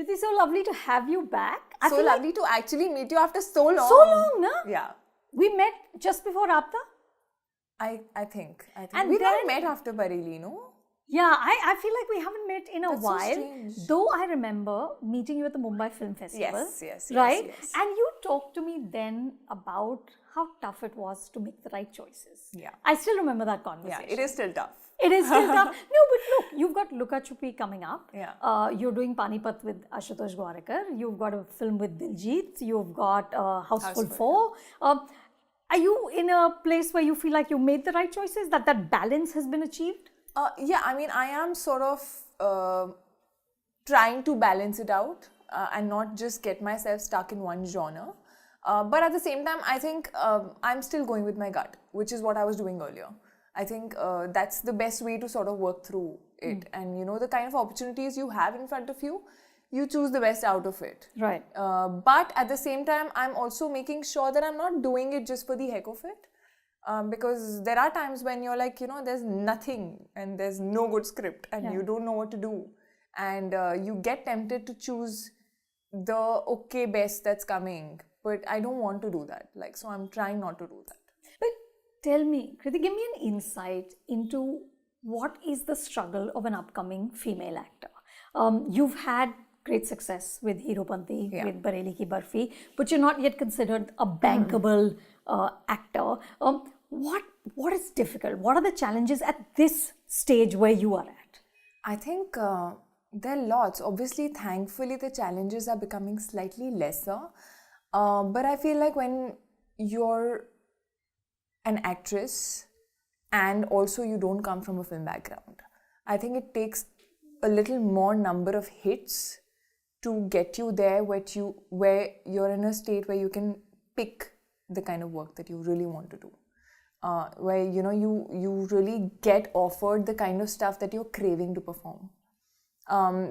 Kriti, so lovely to have you back. So lovely to actually meet you after so long. So long, na? Yeah. We met just before Aapta. I think. And we then- never met after Bareilly, no? Yeah, I feel like we haven't met in a That's so while. strange. Though I remember meeting you at the Mumbai Film Festival. Yes, right? yes. And you talked to me then about how tough it was to make the right choices. Yeah. I still remember that Yeah, conversation. it is still tough. It is still tough. No, but look, you've got Luka Chupi coming up. Yeah. You're doing Panipat with Ashutosh Gwarakar. You've got a film with Diljit. You've got Houseful 4. Are you in a place where you feel like you made the right choices? That balance has been achieved? Yeah, I mean, I am sort of trying to balance it out and not just get myself stuck in one genre. But at the same time, I think I'm still going with my gut, which is what I was doing earlier. I think that's the best way to sort of work through it. And you know, the kind of opportunities you have in front of you, you choose the best out of it. Right. But at the same time, I'm also making sure that I'm not doing it just for the heck of it. Because there are times when you're like, you know, there's nothing and there's no good script and you don't know what to do. And you get tempted to choose the okay best that's coming. But I don't want to do that. Like, so I'm trying not to do that. But tell me, Kriti, give me an insight into what is the struggle of an upcoming female actor. You've had great success with Hero Panti, with Bareilly Ki Barfi, but you're not yet considered a bankable actor. What is difficult? What are the challenges at this stage where you are at? I think there are lots. Obviously, thankfully, the challenges are becoming slightly lesser. But I feel like when you're an actress and also you don't come from a film background, I think it takes a little more number of hits to get you there where you're in a state where you can pick the kind of work that you really want to do. Where you know you really get offered the kind of stuff that you're craving to perform.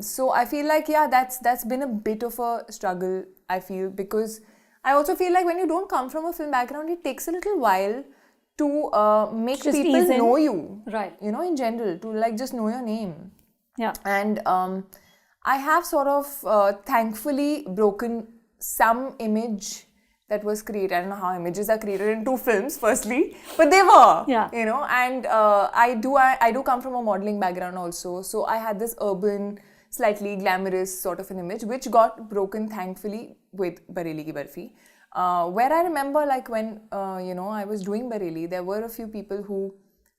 So I feel like that's been a bit of a struggle, I feel, because I also feel like when you don't come from a film background, it takes a little while to make Just people ease in. know you. Right. You know, in general, to like just know your name. Yeah. And I have sort of thankfully broken some image that was created. I don't know how images are created in 2 films, firstly, but they were, you know, and I do come from a modeling background also. So I had this urban, slightly glamorous sort of an image, which got broken, thankfully, with Bareilly Ki Barfi. Where I remember, like, when, you know, I was doing Bareilly, there were a few people who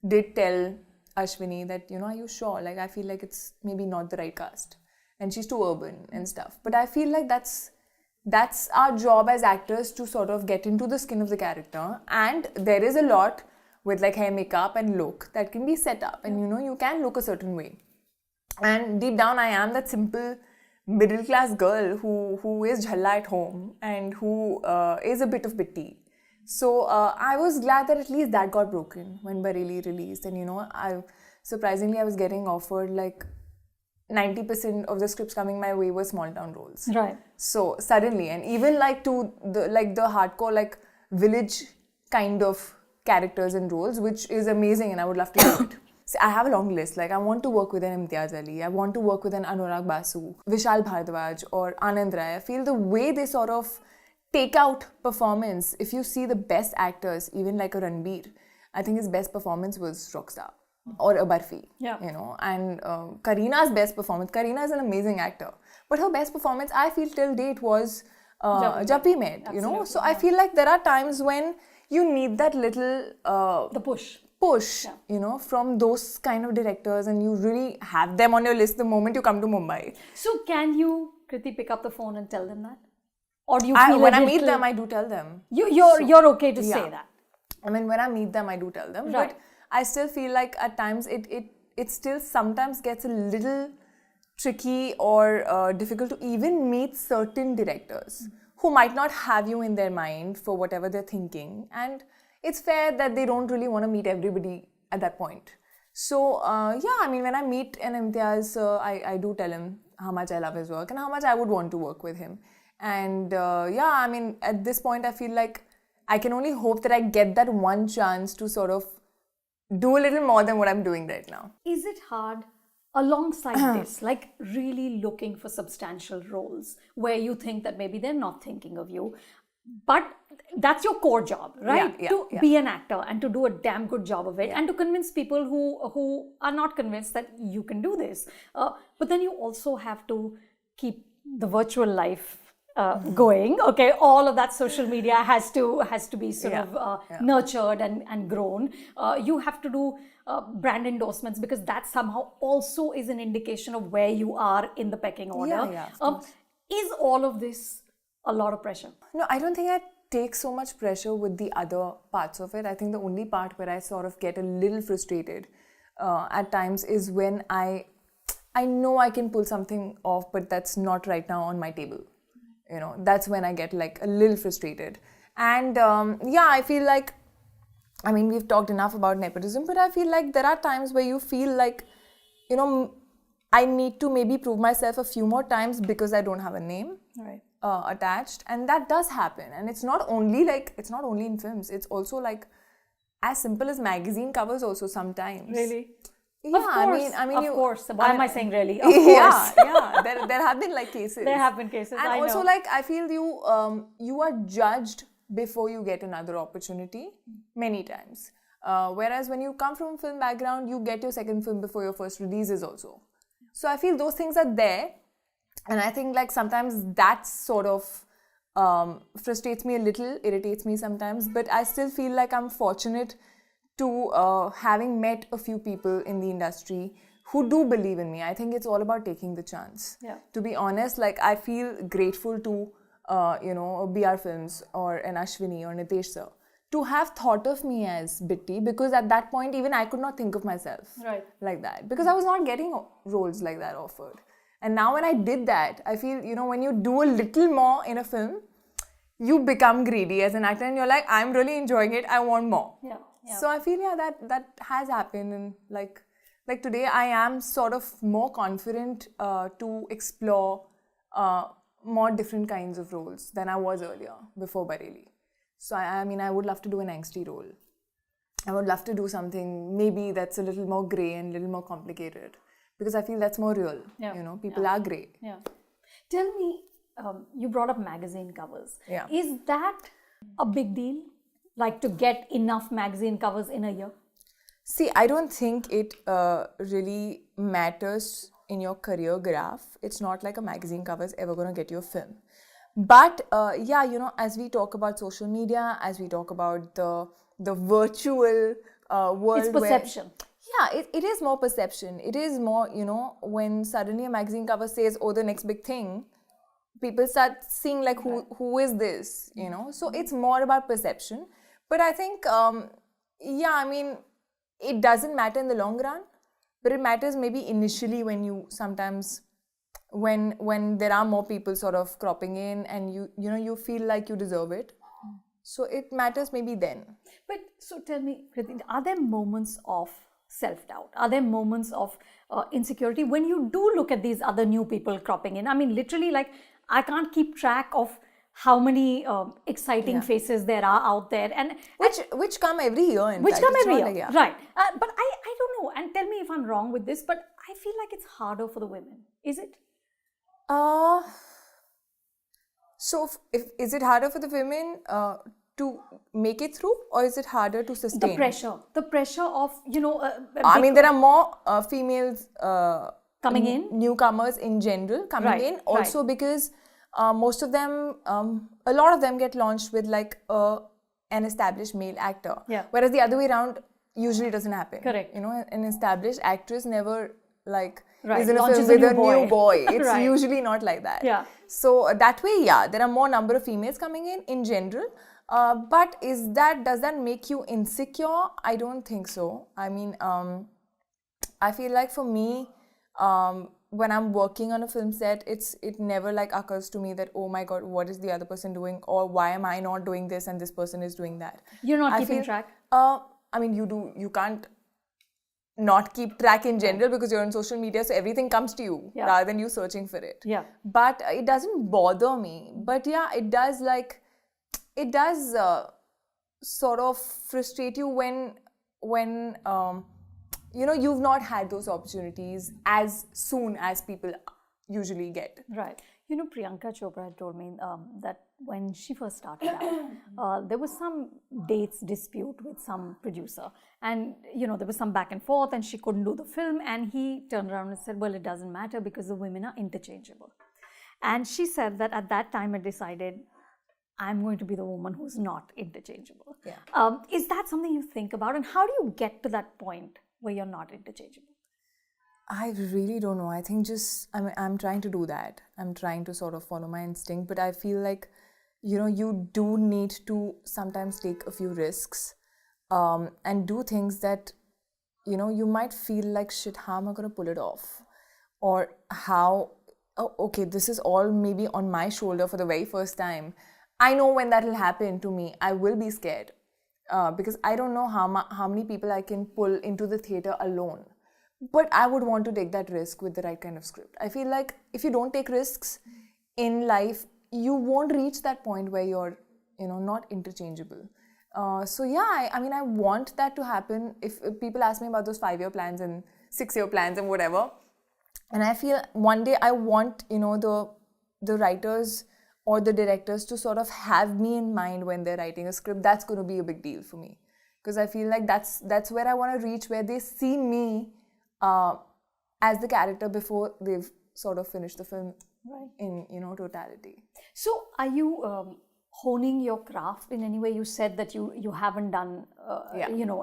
did tell Ashwini that, you know, are you sure? Like, I feel like it's maybe not the right cast. And she's too urban and stuff. But I feel like that's our job as actors, to sort of get into the skin of the character. And there is a lot with like hair, makeup and look that can be set up. And you know, you can look a certain way. And deep down, I am that simple middle class girl who is jhalla at home and who is a bit of bitty. So I was glad that at least that got broken when Bareilly released. And you know, surprisingly I was getting offered like 90% of the scripts coming my way were small town roles. Right. So suddenly, and even like to the hardcore like village kind of characters and roles, which is amazing, and I would love to do it. So I have a long list. Like, I want to work with an Imtiaz Ali, I want to work with an Anurag Basu, Vishal Bhardwaj or Anand Rai. I feel the way they sort of take out performance, if you see the best actors, even like a Ranbir, I think his best performance was Rockstar or a Barfi, you know, and Kareena's best performance. Kareena is an amazing actor, but her best performance, I feel till date, was Jappi Med, you know. So I feel like there are times when you need that little the push, you know, from those kind of directors, and you really have them on your list the moment you come to Mumbai. So can you, Kriti, pick up the phone and tell them that? Or do you feel when I meet them, I do tell them. You're okay to say that? I mean, when I meet them, I do tell them. Right. But I still feel like at times it still sometimes gets a little tricky or difficult to even meet certain directors who might not have you in their mind for whatever they're thinking. And it's fair that they don't really want to meet everybody at that point. So, I mean, when I meet an Imtiaz, I do tell him how much I love his work and how much I would want to work with him. And I mean, at this point, I feel like I can only hope that I get that one chance to sort of do a little more than what I'm doing right now. Is it hard alongside this, like really looking for substantial roles where you think that maybe they're not thinking of you, but that's your core job, right? To be an actor and to do a damn good job of it, and to convince people who are not convinced that you can do this. But then you also have to keep the virtual life going. Okay, all of that social media has to be sort of nurtured and grown. You have to do brand endorsements, because that somehow also is an indication of where you are in the pecking order. Is all of this a lot of pressure? No, I don't think I take so much pressure with the other parts of it. I think the only part where I sort of get a little frustrated at times is when I know I can pull something off, but that's not right now on my table. You know, that's when I get like a little frustrated. And I feel like, I mean, we've talked enough about nepotism, but I feel like there are times where you feel like, you know, I need to maybe prove myself a few more times because I don't have a name attached. And that does happen. And it's not only in films. It's also like as simple as magazine covers also sometimes. Really? Yeah, of course. Why am I saying really? Of course. There have been like cases. There have been cases. And I also know. like I feel you are judged before you get another opportunity many times. Whereas when you come from a film background, you get your second film before your first releases also. So I feel those things are there, and I think like sometimes that sort of frustrates me a little, irritates me sometimes. But I still feel like I'm fortunate to having met a few people in the industry who do believe in me. I think it's all about taking the chance. To be honest, like I feel grateful to BR Films or an Ashwini or Nitesh sir to have thought of me as Bitti, because at that point even I could not think of myself like that, because I was not getting roles like that offered. And now when I did that, I feel, you know, when you do a little more in a film, you become greedy as an actor and you're like, I'm really enjoying it, I want more. So I feel that has happened, and like today I am sort of more confident to explore more different kinds of roles than I was earlier before Bareilly. So I mean, I would love to do an angsty role. I would love to do something maybe that's a little more grey and a little more complicated, because I feel that's more real. You know, people are grey. Tell me, you brought up magazine covers. Is that a big deal? Like to get enough magazine covers in a year? See, I don't think it really matters in your career graph. It's not like a magazine cover is ever going to get you a film. But you know, as we talk about social media, as we talk about the virtual world, it's perception. It is more perception. It is more, you know, when suddenly a magazine cover says, oh, the next big thing, people start seeing like who is this, you know. So it's more about perception. But I think I mean, it doesn't matter in the long run, but it matters maybe initially when you sometimes when there are more people sort of cropping in and you know you feel like you deserve it. So it matters maybe then. But so tell me, Kriti, are there moments of self-doubt? Are there moments of insecurity when you do look at these other new people cropping in? I mean, literally, like, I can't keep track of how many exciting faces there are out there, and which come every year. Which come every year, right? But I don't know. And tell me if I'm wrong with this, but I feel like it's harder for the women. Is it? So is it harder for the women to make it through, or is it harder to sustain? The pressure of, you know. I mean, there are more females coming in, newcomers in general coming in. Also because most of them, a lot of them get launched with like an established male actor. Whereas the other way around usually doesn't happen. Correct. You know, an established actress never like Right. is in a Launches film with a new boy. It's Right. usually not like that. Yeah. So that way, yeah, there are more number of females coming in general. But does that make you insecure? I don't think so. I mean, I feel like for me, when I'm working on a film set, it never like occurs to me that, oh my God, what is the other person doing? Or why am I not doing this and this person is doing that? You're not keeping track? I mean, you can't not keep track in general because you're on social media, so everything comes to you rather than you searching for it. Yeah. But it doesn't bother me. But yeah, it does sort of frustrate you when you've not had those opportunities as soon as people usually get. Right. Priyanka Chopra had told me that when she first started out, there was some dates dispute with some producer. And, there was some back and forth and she couldn't do the film. And he turned around and said, well, it doesn't matter because the women are interchangeable. And she said that at that time I decided, I'm going to be the woman who's not interchangeable. Yeah. Is that something you think about? And how do you get to that point where you're not interchangeable? I really don't know. I think I'm trying to do that. I'm trying to sort of follow my instinct, but I feel like, you do need to sometimes take a few risks and do things that, you might feel like, shit, how am I going to pull it off? Or how, okay, this is all maybe on my shoulder for the very first time. I know when that will happen to me, I will be scared because I don't know how many people I can pull into the theatre alone. But I would want to take that risk with the right kind of script. I feel like if you don't take risks in life, you won't reach that point where you're, not interchangeable. So yeah, I want that to happen. If people ask me about those 5-year plans and 6-year plans and whatever, and I feel one day I want, the writers or the directors to sort of have me in mind when they're writing a script. That's going to be a big deal for me. Because I feel like that's where I want to reach, where they see me as the character before they've sort of finished the film in totality. So are you honing your craft in any way? You said that you haven't done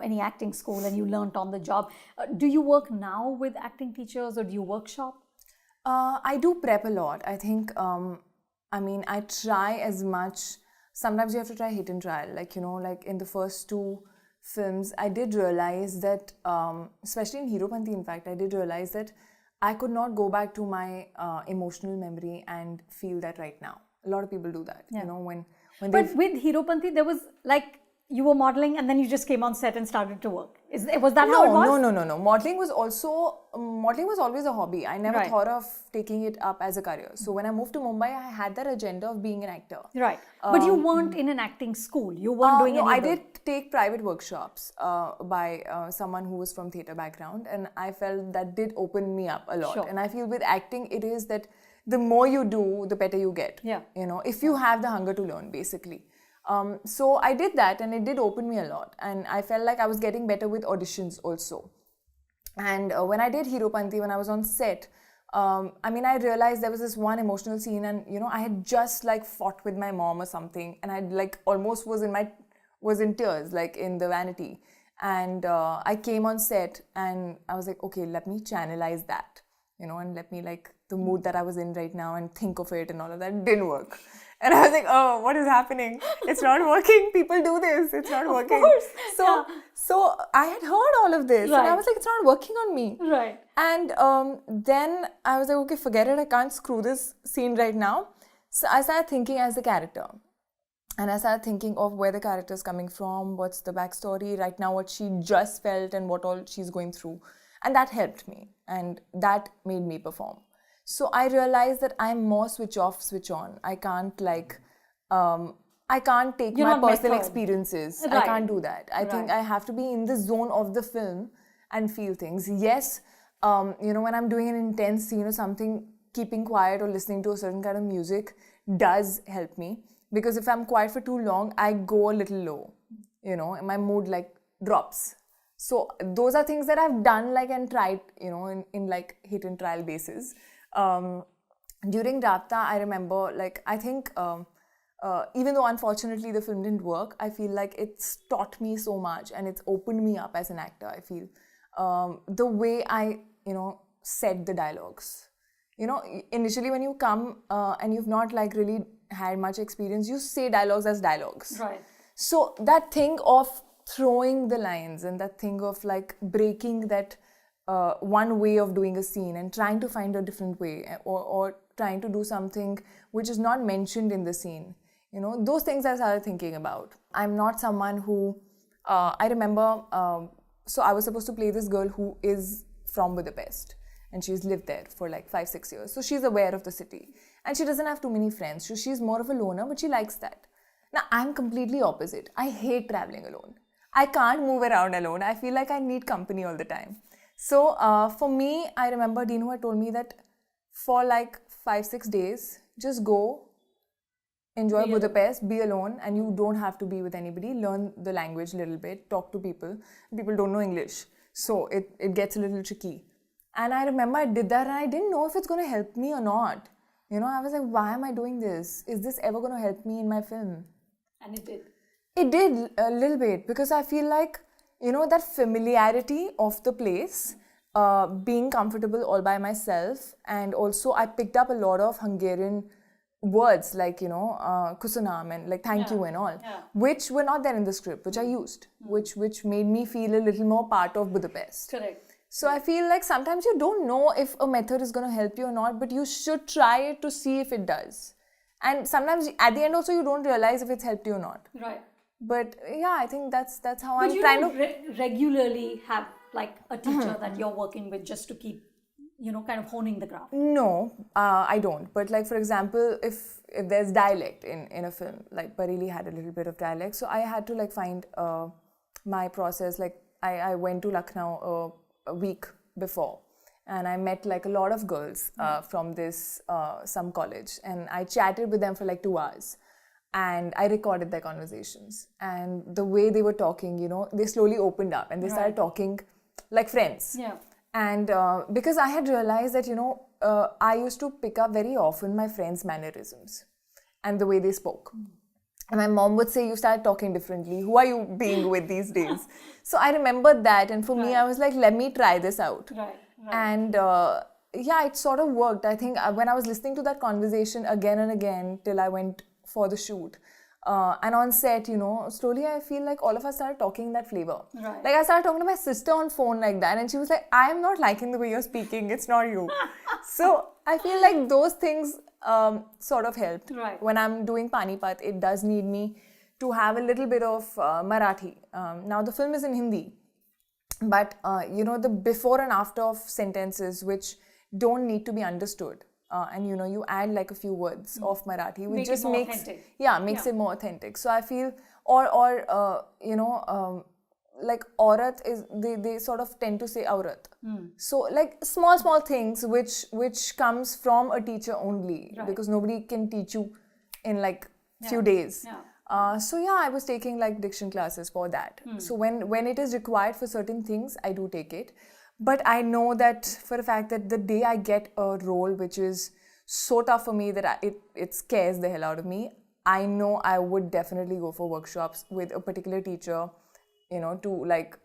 any acting school and you learnt on the job. Do you work now with acting teachers or do you workshop? I do prep a lot. I think I try as much. Sometimes you have to try hit and trial, like in the first 2 films, I did realize that, especially in Heropanti, in fact, I did realize that I could not go back to my emotional memory and feel that right now. A lot of people do that, when But with Heropanti, there was like, you were modeling and then you just came on set and started to work. Was that how it was? No. Modeling was always a hobby. I never thought of taking it up as a career. So when I moved to Mumbai, I had that agenda of being an actor. Right. But you weren't in an acting school. You weren't doing any I did take private workshops by someone who was from theatre background, and I felt that did open me up a lot. Sure. And I feel with acting, it is that the more you do, the better you get. Yeah. If you have the hunger to learn, basically. So I did that and it did open me a lot, and I felt like I was getting better with auditions also. And when I did Heropanti, when I was on set, I realized there was this one emotional scene, and I had just like fought with my mom or something, and I like almost was in tears, like in the vanity. And I came on set and I was like, okay, let me channelize that, and let me like the mood that I was in right now and think of it and all of that. It didn't work. And I was like, oh, what is happening? It's not working. People do this. It's not working. Of course. So I had heard all of this. Right. And I was like, it's not working on me. Right. And then I was like, okay, forget it. I can't screw this scene right now. So I started thinking as the character. And I started thinking of where the character is coming from, what's the backstory, right now what she just felt and what all she's going through. And that helped me. And that made me perform. So I realized that I'm more switch off, switch on. I can't I can't take my personal experiences. Right. I can't do that. I think I have to be in the zone of the film and feel things. Yes, when I'm doing an intense scene or something, keeping quiet or listening to a certain kind of music does help me. Because if I'm quiet for too long, I go a little low, and my mood like drops. So those are things that I've done and tried, in like hit and trial basis. During Rabta, I remember I think even though unfortunately the film didn't work, I feel like it's taught me so much and it's opened me up as an actor. I feel the way I said the dialogues. Initially when you come and you've not really had much experience, you say dialogues as dialogues. Right. So that thing of throwing the lines and that thing of breaking that one way of doing a scene and trying to find a different way or trying to do something which is not mentioned in the scene. Those things I started thinking about. I'm not someone who, I remember, so I was supposed to play this girl who is from Budapest and she's lived there for 5-6 years. So she's aware of the city and she doesn't have too many friends. So she's more of a loner, but she likes that. Now I'm completely opposite. I hate traveling alone. I can't move around alone. I feel like I need company all the time. So for me, I remember Dinu had told me that for like 5-6 days, just go, enjoy Budapest, be alone, and you don't have to be with anybody. Learn the language a little bit, talk to people. People don't know English, so it gets a little tricky. And I remember I did that and I didn't know if it's going to help me or not. You know, I was like, why am I doing this? Is this ever going to help me in my film? And it did. It did a little bit, because I feel like, you know, that familiarity of the place, being comfortable all by myself, and also I picked up a lot of Hungarian words like, you know, kusunam and like thank you and all, which were not there in the script, which I used, which made me feel a little more part of Budapest. Correct. So I feel like sometimes you don't know if a method is going to help you or not, but you should try it to see if it does. And sometimes at the end also you don't realize if it's helped you or not. Right. But yeah, I think that's how but I'm you trying don't regularly have like a teacher that you're working with just to keep, you know, kind of honing the craft. No, I don't. But like, for example, if there's dialect in a film, like Bareilly had a little bit of dialect, so I had to like find my process. Like I went to Lucknow a week before, and I met like a lot of girls from this some college, and I chatted with them for like 2 hours. And I recorded their conversations. And the way they were talking, you know, they slowly opened up and they started talking like friends. Yeah. And because I had realized that, you know, I used to pick up very often my friends' mannerisms and the way they spoke. And my mom would say, you started talking differently. Who are you being with these days? So I remembered that. And for me, I was like, let me try this out. And yeah, it sort of worked. I think when I was listening to that conversation again and again till I went for the shoot. And on set, you know, slowly I feel like all of us started talking that flavor. Right. Like I started talking to my sister on phone like that, and she was like, I am not liking the way you're speaking, it's not you. So I feel like those things sort of helped. Right. When I'm doing Panipat, it does need me to have a little bit of Marathi. Now the film is in Hindi, but you know, the before and after of sentences which don't need to be understood. And you know, you add like a few words of Marathi, which just makes it more authentic. So I feel, or you know, like aurat is they sort of tend to say aurat. So like small things which comes from a teacher only, because nobody can teach you in like few days. So yeah, I was taking like diction classes for that. So when it is required for certain things, I do take it. But I know that for a fact that the day I get a role which is so tough for me that it scares the hell out of me, I know I would definitely go for workshops with a particular teacher, you know, to like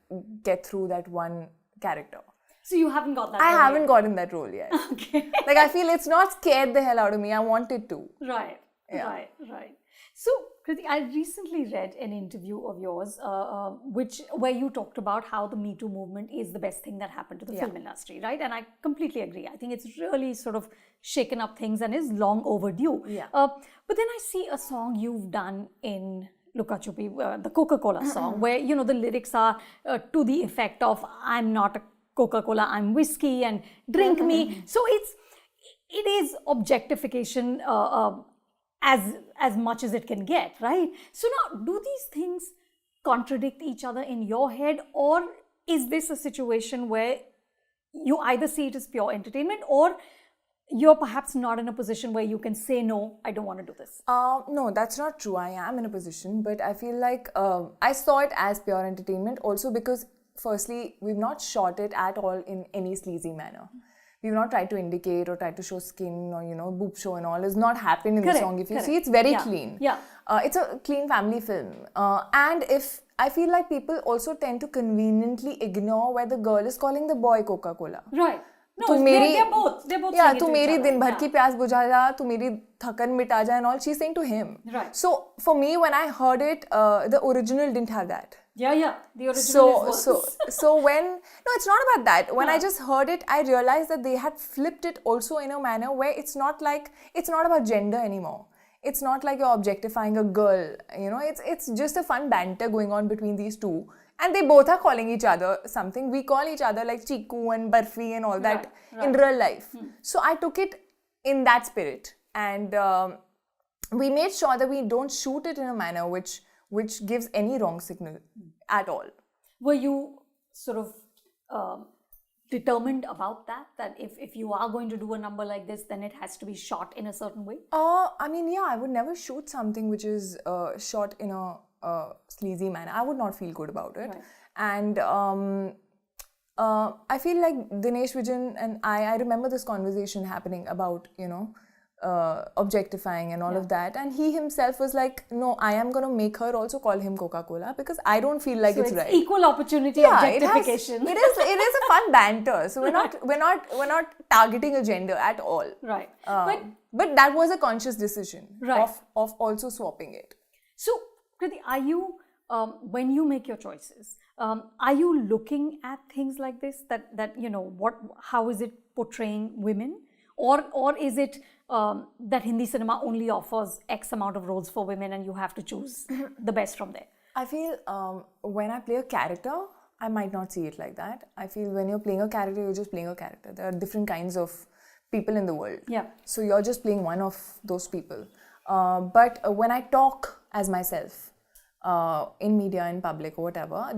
get through that one character. So you haven't got that I haven't gotten that role yet. Okay. Like I feel it's not scared the hell out of me. I want it to. Right. So, Kriti, I recently read an interview of yours, where you talked about how the Me Too movement is the best thing that happened to the film industry, right? And I completely agree. I think it's really sort of shaken up things and is long overdue. But then I see a song you've done in Luka Chupi, the Coca-Cola song, where, you know, the lyrics are to the effect of, I'm not a Coca-Cola, I'm whiskey and drink me. So it is objectification as much as it can get, right? So now, do these things contradict each other in your head, or is this a situation where you either see it as pure entertainment, or you're perhaps not in a position where you can say, no, I don't want to do this? No, that's not true. I am in a position, but I feel like I saw it as pure entertainment also because, firstly, we've not shot it at all in any sleazy manner. We've not tried to indicate or tried to show skin or, you know, boob show and all. It's not happened in the song. If you see, it's very clean. It's a clean family film. And if I feel like people also tend to conveniently ignore where the girl is calling the boy Coca-Cola. Right. No, they're both. Yeah, tu meri din bhar ki pyas bujha ja, tu meri thakan mita ja and all. She's saying to him. Right. So for me, when I heard it, the original didn't have that. Yeah. The original is worse. So when... No, it's not about that. When I just heard it, I realized that they had flipped it also in a manner where it's not about gender anymore. It's not like you're objectifying a girl. You know, it's just a fun banter going on between these two. And they both are calling each other something. We call each other like Chiku and Barfi and all that in real life. So I took it in that spirit. And we made sure that we don't shoot it in a manner which gives any wrong signal at all. Were you sort of determined about that if you are going to do a number like this, then it has to be shot in a certain way? I mean, yeah, I would never shoot something which is shot in a sleazy manner. I would not feel good about it. Right. And I feel like Dinesh Vijan and I remember this conversation happening about, objectifying and all of that. And he himself was like, no, I am going to make her also call him Coca-Cola because I don't feel like So it's right. Equal opportunity objectification. It is a fun banter. So we're not targeting a gender at all. Right. But that was a conscious decision of also swapping it. So, Kriti, are you, when you make your choices, are you looking at things like this, that how is it portraying women? Or is it that Hindi cinema only offers X amount of roles for women and you have to choose the best from there? I feel when I play a character, I might not see it like that. I feel when you're playing a character, you're just playing a character. There are different kinds of people in the world. Yeah. So you're just playing one of those people. But when I talk as myself in media, in public or whatever,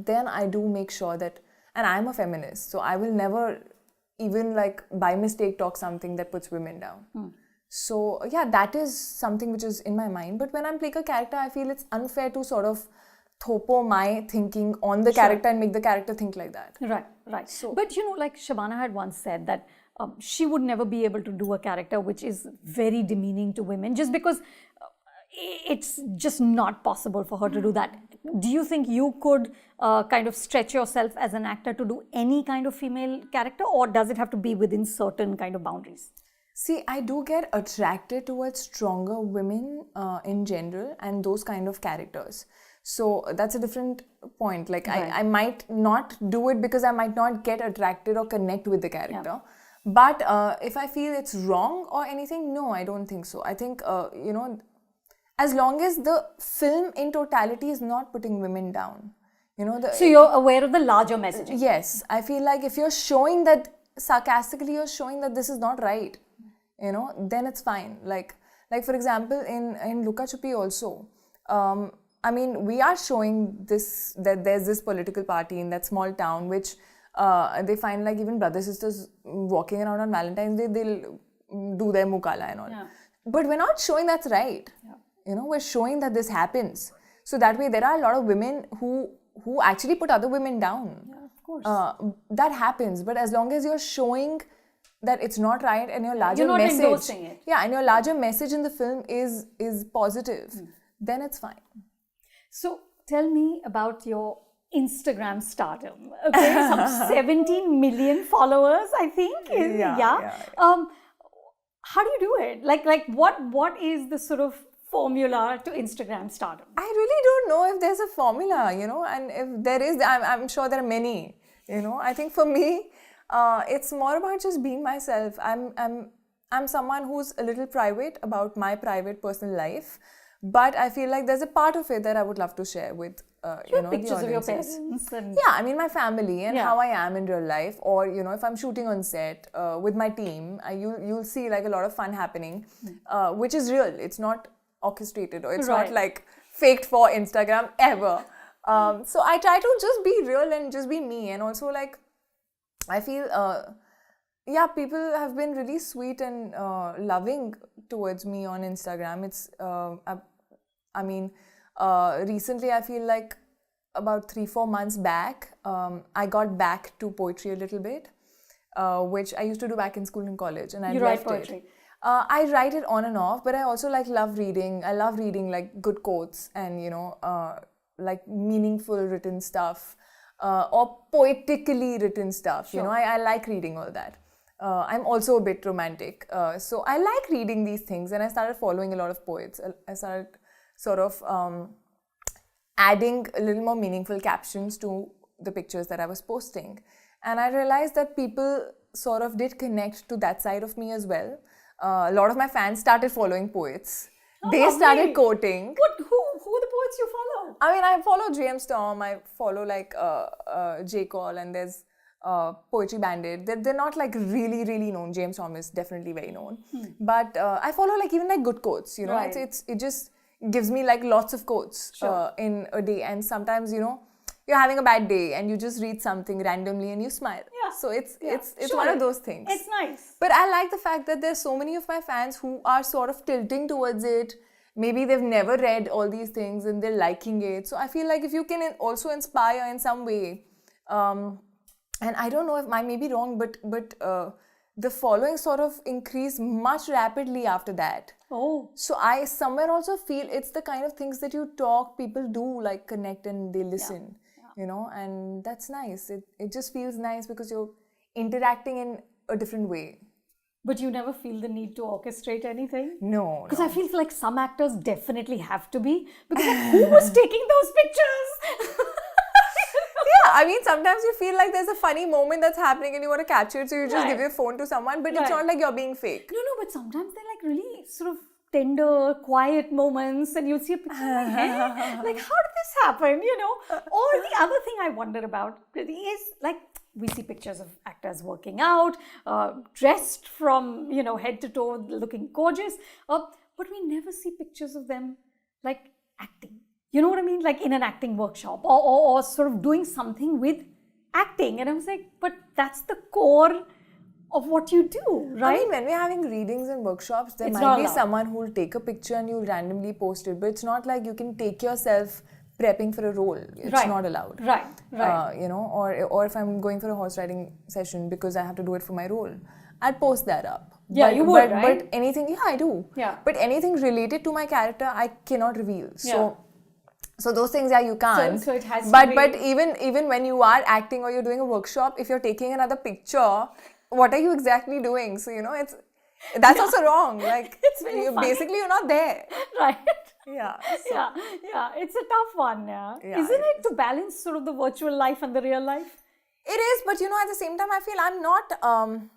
then I do make sure that, and I'm a feminist, so I will never even by mistake talk something that puts women down. So yeah, that is something which is in my mind. But when I'm playing a character, I feel it's unfair to sort of thopo my thinking on the character and make the character think like that. Right. So, but like Shabana had once said that she would never be able to do a character which is very demeaning to women, just because it's just not possible for her to do that. Do you think you could kind of stretch yourself as an actor to do any kind of female character, or does it have to be within certain kind of boundaries? See, I do get attracted towards stronger women in general and those kind of characters. So that's a different point. I might not do it because I might not get attracted or connect with the character. Yeah. But if I feel it's wrong or anything, no, I don't think so. I think, as long as the film in totality is not putting women down. So you're aware of the larger messaging? Yes. I feel like if you're showing that, sarcastically you're showing that this is not right, then it's fine. Like for example, in Luka Chupi also, I mean, we are showing this, that there's this political party in that small town which they find even brother sisters walking around on Valentine's Day, they'll do their mukala and all. Yeah. But we're not showing that's right. Yeah. We're showing that this happens. So that way there are a lot of women who actually put other women down. Yeah, of course. That happens. But as long as you're showing that it's not right and your larger you're not message, endorsing it. Yeah, and your larger message in the film is positive, then it's fine. So tell me about your Instagram stardom. Okay, some 17 million followers, I think. Yeah. How do you do it? Like what is the sort of formula to Instagram stardom? I really don't know if there's a formula, and if there is, I'm sure there are many. I think for me, it's more about just being myself. I'm someone who's a little private about my private personal life, but I feel like there's a part of it that I would love to share with pictures the of your parents. Yeah, I mean my family and how I am in real life, or if I'm shooting on set with my team, you'll see a lot of fun happening, which is real. It's not orchestrated, or it's not faked for Instagram ever. So I try to just be real and just be me, and also I feel people have been really sweet and loving towards me on Instagram. It's recently I feel like about 3-4 months back, I got back to poetry a little bit, which I used to do back in school and college, and I left poetry. it. I write it on and off, but I also love reading. I love reading good quotes and meaningful written stuff, or poetically written stuff. Sure. I like reading all that. I'm also a bit romantic, so I like reading these things, and I started following a lot of poets. I started sort of adding a little more meaningful captions to the pictures that I was posting, and I realized that people sort of did connect to that side of me as well. A lot of my fans started following poets. They started quoting. Who are the poets you follow? I mean, I follow JM Storm, I follow J. Cole, and there's Poetry Bandit. They're not really, really known. James Storm is definitely very known. But I follow even good quotes, Right. It just gives me lots of quotes in a day. And sometimes, you're having a bad day and you just read something randomly and you smile. Yeah. So it's one of those things. It's nice. But I like the fact that there's so many of my fans who are sort of tilting towards it. Maybe they've never read all these things and they're liking it. So I feel like if you can also inspire in some way, and I don't know if I may be wrong, but the following sort of increased much rapidly after that. Oh. So I somewhere also feel it's the kind of things that you talk, people do like connect and they listen, you know, and that's nice. It just feels nice because you're interacting in a different way. But you never feel the need to orchestrate anything? No. Because I feel like some actors definitely have to be. Because like, who was taking those pictures? Yeah, I mean, sometimes you feel like there's a funny moment that's happening and you want to capture it, so you just give your phone to someone, but it's not like you're being fake. No, but sometimes they're like really sort of tender, quiet moments, and you'll see a picture like, hey, like, how did this happen, you know? Or the other thing I wonder about is like, we see pictures of actors working out, dressed from, you know, head to toe, looking gorgeous, but we never see pictures of them like acting. You know what I mean? Like in an acting workshop or sort of doing something with acting. And I was like, but that's the core of what you do, right? I mean, when we're having readings and workshops, there might be someone who will take a picture and you'll randomly post it. But it's not like you can take yourself prepping for a role. It's not allowed. Right. You know, or if I'm going for a horse riding session because I have to do it for my role, I'd post that up. Yeah, you would, right? But anything, I do. Yeah. But anything related to my character, I cannot reveal. So those things, you can't. So it has but to be... But even when you are acting or you're doing a workshop, if you're taking another picture, what are you exactly doing? So, you know, that's also wrong. Like, basically, you're not there. Right. Yeah. So. Yeah. It's a tough one, Isn't it to balance sort of the virtual life and the real life? It is, but, you know, at the same time, I feel I'm not...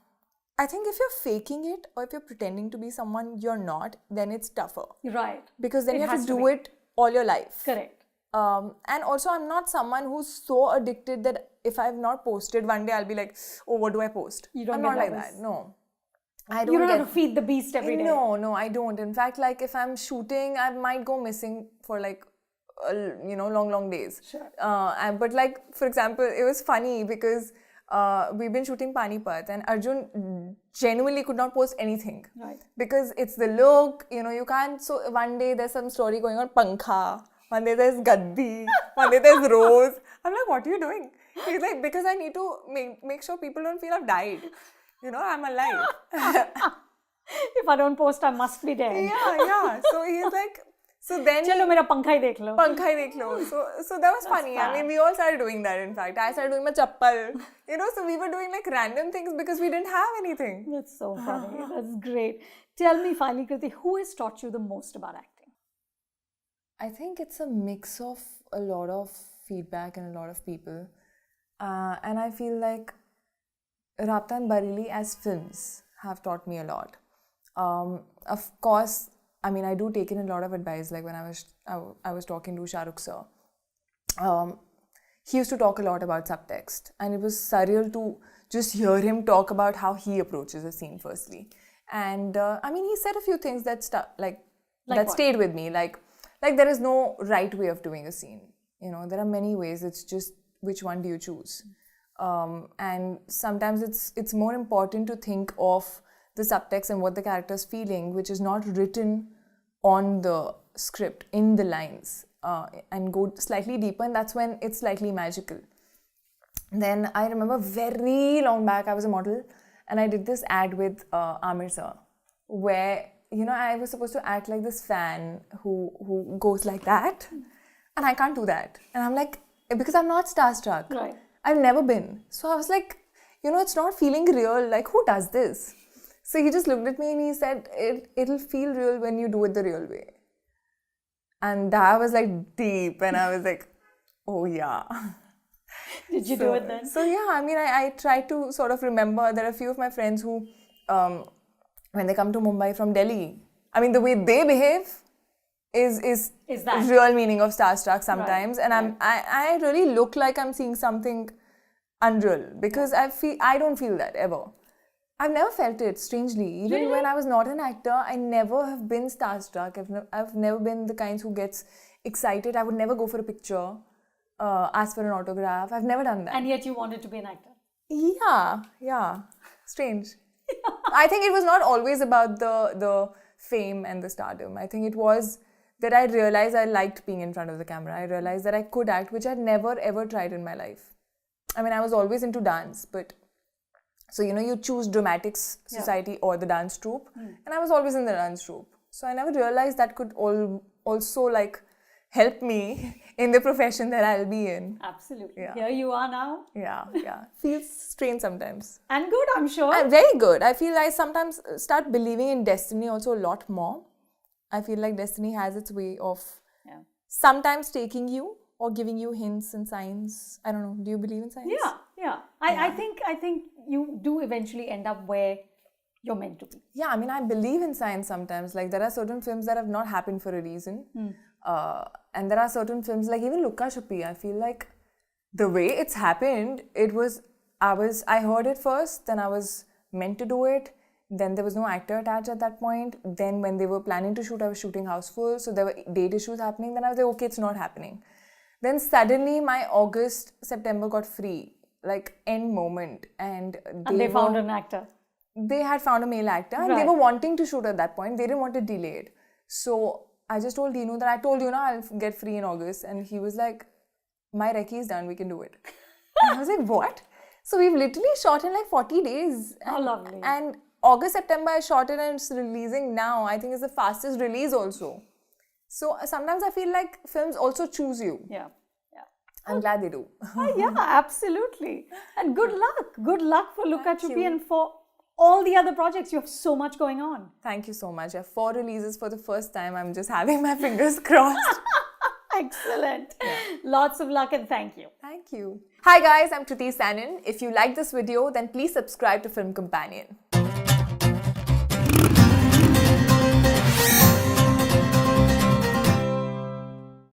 I think if you're faking it or if you're pretending to be someone you're not, then it's tougher. Right. Because then you have to do it all your life. Correct. And also, I'm not someone who's so addicted that if I've not posted one day, I'll be like, oh, what do I post? I'm not like that. No. I don't you don't have to feed the beast every day. No, I don't. In fact, like if I'm shooting, I might go missing for like, long days. Sure. But like, for example, it was funny because we've been shooting Panipat and Arjun genuinely could not post anything. Right. Because it's the look, you know, you can't. So one day there's some story going on Pankha, one day there's Gaddi, one day there's Rose. I'm like, what are you doing? He's like, because I need to make sure people don't feel I've died. You know, I'm alive. If I don't post, I must be dead. Yeah. So he's like, so then... Chalo, mera pankha hi dekh lo. So that was funny. Fun. I mean, we all started doing that, in fact. I started doing my chappal. You know, so we were doing like random things because we didn't have anything. That's so funny. That's great. Tell me finally, Kriti, who has taught you the most about acting? I think it's a mix of a lot of feedback and a lot of people. And I feel like Rabta and Bareilly as films have taught me a lot. Of course, I mean, I do take in a lot of advice. Like when I was talking to Shah Rukh sir, he used to talk a lot about subtext, and it was surreal to just hear him talk about how he approaches a scene. Firstly, and I mean, he said a few things that stayed with me. Like there is no right way of doing a scene. You know, there are many ways. It's just which one do you choose? And sometimes it's more important to think of the subtext and what the character is feeling, which is not written on the script, in the lines, and go slightly deeper, and that's when it's slightly magical. Then I remember very long back, I was a model, and I did this ad with Amir sir, where, you know, I was supposed to act like this fan who goes like that, and I can't do that. And I'm like, because I'm not starstruck. Right. I've never been. So I was like, you know, it's not feeling real. Like, who does this? So he just looked at me and he said, it'll feel real when you do it the real way. And that was like deep. And I was like, oh yeah. Did you do it then? So yeah, I mean, I try to sort of remember. There are a few of my friends who, when they come to Mumbai from Delhi, I mean, the way they behave is that real meaning of starstruck sometimes. Right. And I really look like I'm seeing something unreal because I don't feel that ever. I've never felt it, strangely. Even when I was not an actor, I never have been starstruck. I've never been the kinds who gets excited. I would never go for a picture, ask for an autograph. I've never done that. And yet you wanted to be an actor? Yeah. Strange. I think it was not always about the fame and the stardom. I think it was that I realized I liked being in front of the camera. I realized that I could act, which I'd never ever tried in my life. I mean, I was always into dance, but so you choose dramatics society or the dance troupe, and I was always in the dance troupe. So I never realized that could also like help me in the profession that I'll be in. Absolutely. Yeah. Here you are now. Yeah. Feels strange sometimes. And good, I'm sure. And very good. I feel I sometimes start believing in destiny also a lot more. I feel like destiny has its way of sometimes taking you or giving you hints and signs. I don't know. Do you believe in signs? Yeah. I think you do eventually end up where you're meant to be. Yeah, I mean, I believe in signs sometimes. Like, there are certain films that have not happened for a reason. And there are certain films, like even Lukka Chuppi, I feel like the way it's happened, I heard it first, then I was meant to do it. Then there was no actor attached at that point. Then when they were planning to shoot, I was shooting houseful. So there were date issues happening. Then I was like, okay, it's not happening. Then suddenly my September got free, like end moment. And they found an actor. They had found a male actor and they were wanting to shoot at that point. They didn't want it delayed. So I just told Dinu that I told you I'll get free in August. And he was like, my recce is done, we can do it. And I was like, what? So we've literally shot in like 40 days. How lovely. And August, September I shot it and it's releasing now. I think it's the fastest release also. So sometimes I feel like films also choose you. Yeah. I'm glad they do. Yeah, absolutely. And good luck. Good luck for Lukka Chuppi and for all the other projects. You have so much going on. Thank you so much. I have 4 releases for the first time. I'm just having my fingers crossed. Excellent. Lots of luck and thank you. Thank you. Hi guys, I'm Kriti Sanon. If you like this video, then please subscribe to Film Companion.